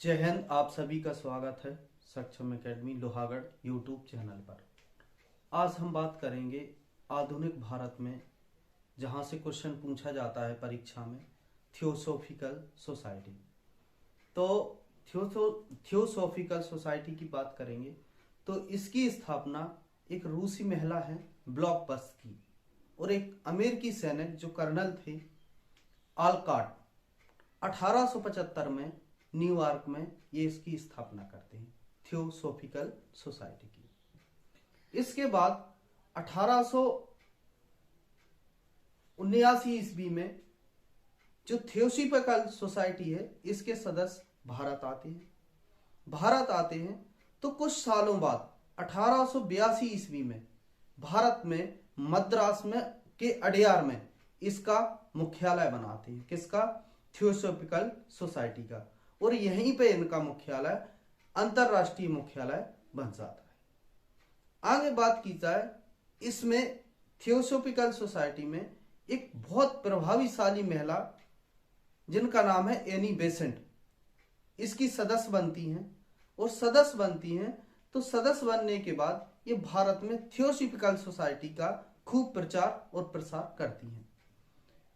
जय हिंद। आप सभी का स्वागत है सक्षम एकेडमी लोहागढ़ यूट्यूब चैनल पर। आज हम बात करेंगे आधुनिक भारत में जहां से क्वेश्चन पूछा जाता है परीक्षा में, थियोसॉफिकल सोसाइटी। तो थियोसॉफिकल सोसाइटी की बात करेंगे तो इसकी स्थापना एक रूसी महिला है ब्लॉकबस्ट की और एक अमेरिकी सैनिक जो कर्नल थे आलकाट 1875 में न्यूयॉर्क में ये इसकी स्थापना करते हैं थियोसॉफिकल सोसाइटी की। इसके बाद 1879 ईस्वी में जो थियोसॉफिकल सोसाइटी है इसके सदस्य भारत आते हैं तो कुछ सालों बाद 1882 ईस्वी में भारत में मद्रास में के अडयार में इसका मुख्यालय बनाते हैं। किसका? थियोसॉफिकल सोसाइटी का। और यहीं पे इनका मुख्यालय, अंतरराष्ट्रीय मुख्यालय बन जाता है। आगे बात की जाए, इसमें थियोसॉफिकल सोसाइटी में एक बहुत प्रभावशाली महिला जिनका नाम है एनी बेसेंट, इसकी सदस्य बनती हैं। और सदस्य बनने के बाद ये भारत में थियोसॉफिकल सोसाइटी का खूब प्रचार और प्रसार करती हैं।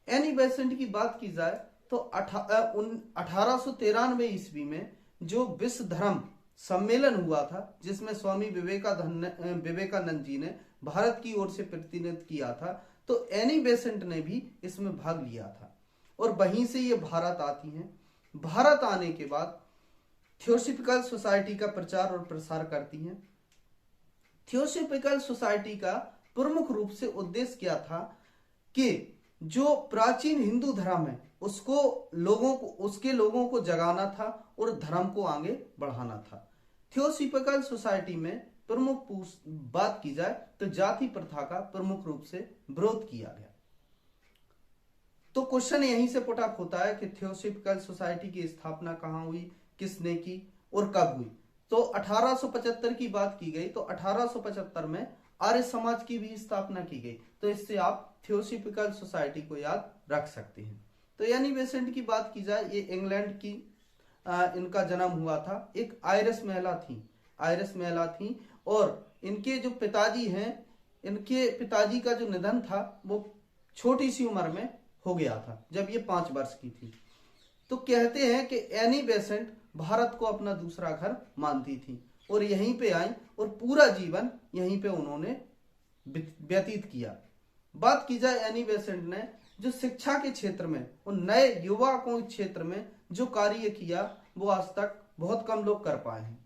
एनी बेसेंट की बात की जाए तो 1893 ईस्वी में जो विश्व धर्म सम्मेलन हुआ था जिसमें स्वामी विवेकानंद जी ने भारत की ओर से प्रतिनिधित्व किया था, तो एनी बेसेंट ने भी इसमें भाग लिया था और वहीं से ये भारत आती हैं। भारत आने के बाद थियोसॉफिकल सोसाइटी का प्रचार और प्रसार करती हैं। थियोसॉफिकल सोसाइटी का प्रमुख रूप से उद्देश्य क्या था कि जो प्राचीन हिंदू धर्म है उसके लोगों को जगाना था और धर्म को आगे बढ़ाना था। थियोसॉफिकल सोसाइटी में प्रमुख बात की जाए तो जाति प्रथा का प्रमुख रूप से विरोध किया गया। तो क्वेश्चन यहीं से पुट अप होता है कि थियोसॉफिकल सोसाइटी की स्थापना कहां हुई, किसने की और कब हुई। तो 1875 की बात की गई तो 1875 में आर्य समाज की भी स्थापना की गई। तो इससे आप थियोसॉफिकल सोसाइटी को याद रख सकते हैं। तो एनी बेसेंट की बात की जाए, ये इंग्लैंड की इनका जन्म हुआ था। एक आयरिश महिला थी और इनके जो पिताजी हैं, इनके पिताजी का जो निधन था वो छोटी सी उम्र में हो गया था जब ये 5 वर्ष की थी। तो कहते हैं कि एनी बेसेंट भारत को अपना दूसरा घर मानती थी और यहीं पे आई और पूरा जीवन यहीं पे उन्होंने व्यतीत किया। बात की जाए एनी बेसेंट ने जो शिक्षा के क्षेत्र में और नए युवा को क्षेत्र में जो कार्य किया वो आज तक बहुत कम लोग कर पाए हैं।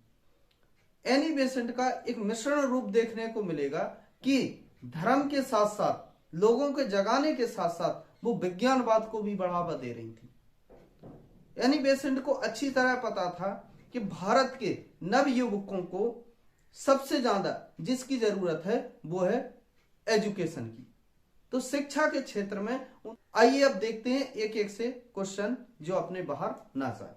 एनी बेसेंट का एक मिश्रण रूप देखने को मिलेगा कि धर्म के साथ साथ लोगों के जगाने के साथ साथ वो विज्ञानवाद को भी बढ़ावा दे रही थी। एनी बेसेंट को अच्छी तरह पता था कि भारत के नव युवकों को सबसे ज्यादा जिसकी जरूरत है वो है एजुकेशन की। तो शिक्षा के क्षेत्र में आइए अब देखते हैं एक एक से क्वेश्चन जो अपने बाहर ना जाए।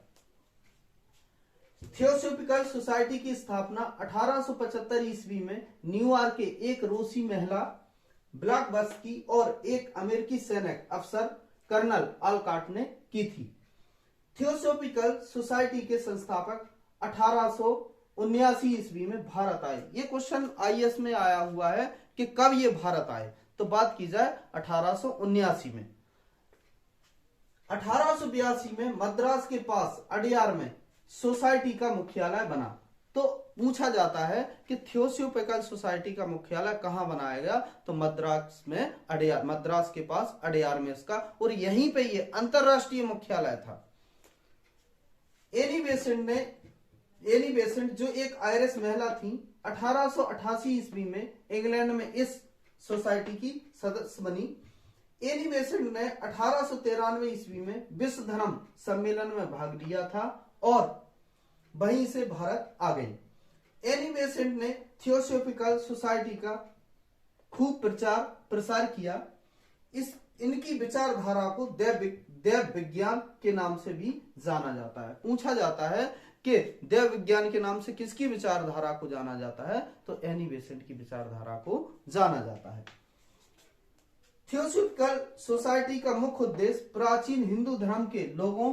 थियोसॉफिकल सोसाइटी की स्थापना 1875 ईस्वी में न्यूयॉर्क के एक रूसी महिला ब्लॉकबस्ट की और एक अमेरिकी सैनिक अफसर कर्नल आलकाट ने की थी। थियोसॉफिकल सोसाइटी के संस्थापक 1879 ईस्वी में भारत आए। ये क्वेश्चन आईएएस में आया हुआ है कि कब ये भारत आए। तो बात की जाए 1879 में। 1882 में मद्रास के पास अडयार में सोसाइटी का मुख्यालय बना। तो पूछा जाता है कि थियोसॉफिकल सोसाइटी का मुख्यालय कहां बनाया गया, तो मद्रास में अडयार, मद्रास के पास अडयार में इसका, और यहीं पे ये अंतरराष्ट्रीय मुख्यालय था। एनी बेसेंट जो एक आयरिश महिला थी 1888 ईस्वी में इंग्लैंड में इस सोसाइटी की सदस्य बनी। एनी बेसेंट ने 1893 ईस्वी में विश्व धर्म सम्मेलन में भाग लिया था और वहीं से भारत आ गई। एनी बेसेंट ने थियोसॉफिकल सोसाइटी का खूब प्रचार प्रसार किया। इनकी विचारधारा को देव विज्ञान के नाम से भी जाना जाता है। पूछा जाता है कि देव विज्ञान के नाम से किसकी विचारधारा को जाना जाता है, तो एनी बेसेंट की विचारधारा को जाना जाता है। थियोसॉफिकल सोसाइटी का मुख्य उद्देश्य प्राचीन हिंदू धर्म के लोगों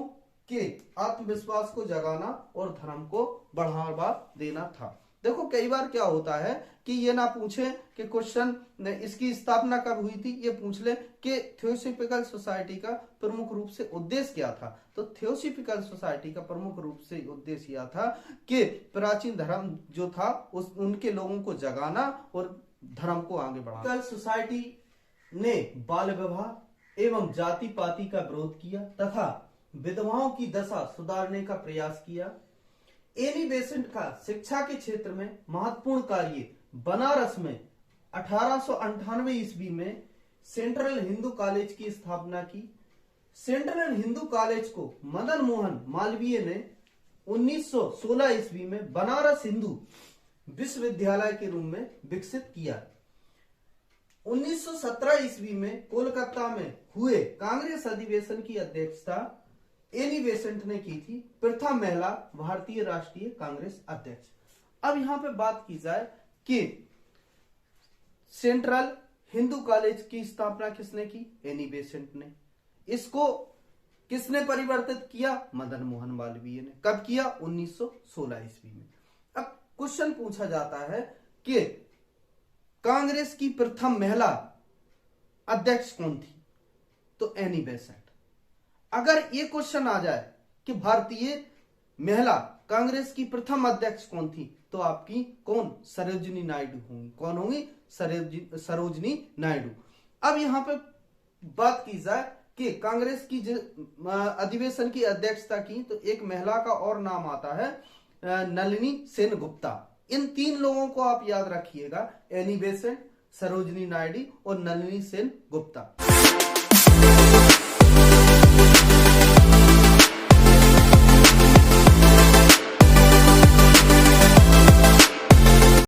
के आत्मविश्वास को जगाना और धर्म को बढ़ावा देना था। देखो कई बार क्या होता है कि ये ना पूछे कि क्वेश्चन इसकी स्थापना कब हुई थी, ये पूछ ले कि थियोसॉफिकल सोसाइटी का प्रमुख रूप से उद्देश्य क्या था। तो थियोसॉफिकल सोसाइटी का प्रमुख रूप से उद्देश्य यह था कि प्राचीन धर्म जो था उनके लोगों को जगाना और धर्म को आगे बढ़ाना। सोसाइटी ने बाल विवाह एवं जाति पाति का विरोध किया तथा विधवाओं की दशा सुधारने का प्रयास किया। एनी बेसेंट का शिक्षा के क्षेत्र में महत्वपूर्ण कार्य बनारस में 1898 ईस्वी में सेंट्रल हिंदू कॉलेज की स्थापना की। सेंट्रल हिंदू कॉलेज को मदन मोहन मालवीय ने 1916 ईस्वी में बनारस हिंदू विश्वविद्यालय के रूप में विकसित किया। 1917 ईस्वी में कोलकाता में हुए कांग्रेस अधिवेशन की अध्यक्षता एनी बेसेंट ने की थी, प्रथम महिला भारतीय राष्ट्रीय कांग्रेस अध्यक्ष। अब यहां पे बात की जाए कि सेंट्रल हिंदू कॉलेज की स्थापना किसने की? एनी बेसेंट ने। इसको किसने परिवर्तित किया? मदन मोहन मालवीय ने। कब किया? 1916 ईस्वी में। अब क्वेश्चन पूछा जाता है कि कांग्रेस की प्रथम महिला अध्यक्ष कौन थी? तो एनी बेसेंट। अगर ये क्वेश्चन आ जाए कि भारतीय महिला कांग्रेस की प्रथम अध्यक्ष कौन थी, तो आपकी कौन? सरोजिनी नायडू होंगी। कौन होंगी? सरोजिनी नायडू। अब यहां पे बात की जाए कि कांग्रेस की अधिवेशन की अध्यक्षता की, तो एक महिला का और नाम आता है नलिनी सेन गुप्ता। इन तीन लोगों को आप याद रखिएगा, एनी बेसेंट, सरोजिनी नायडू और नलिनी सेन गुप्ता।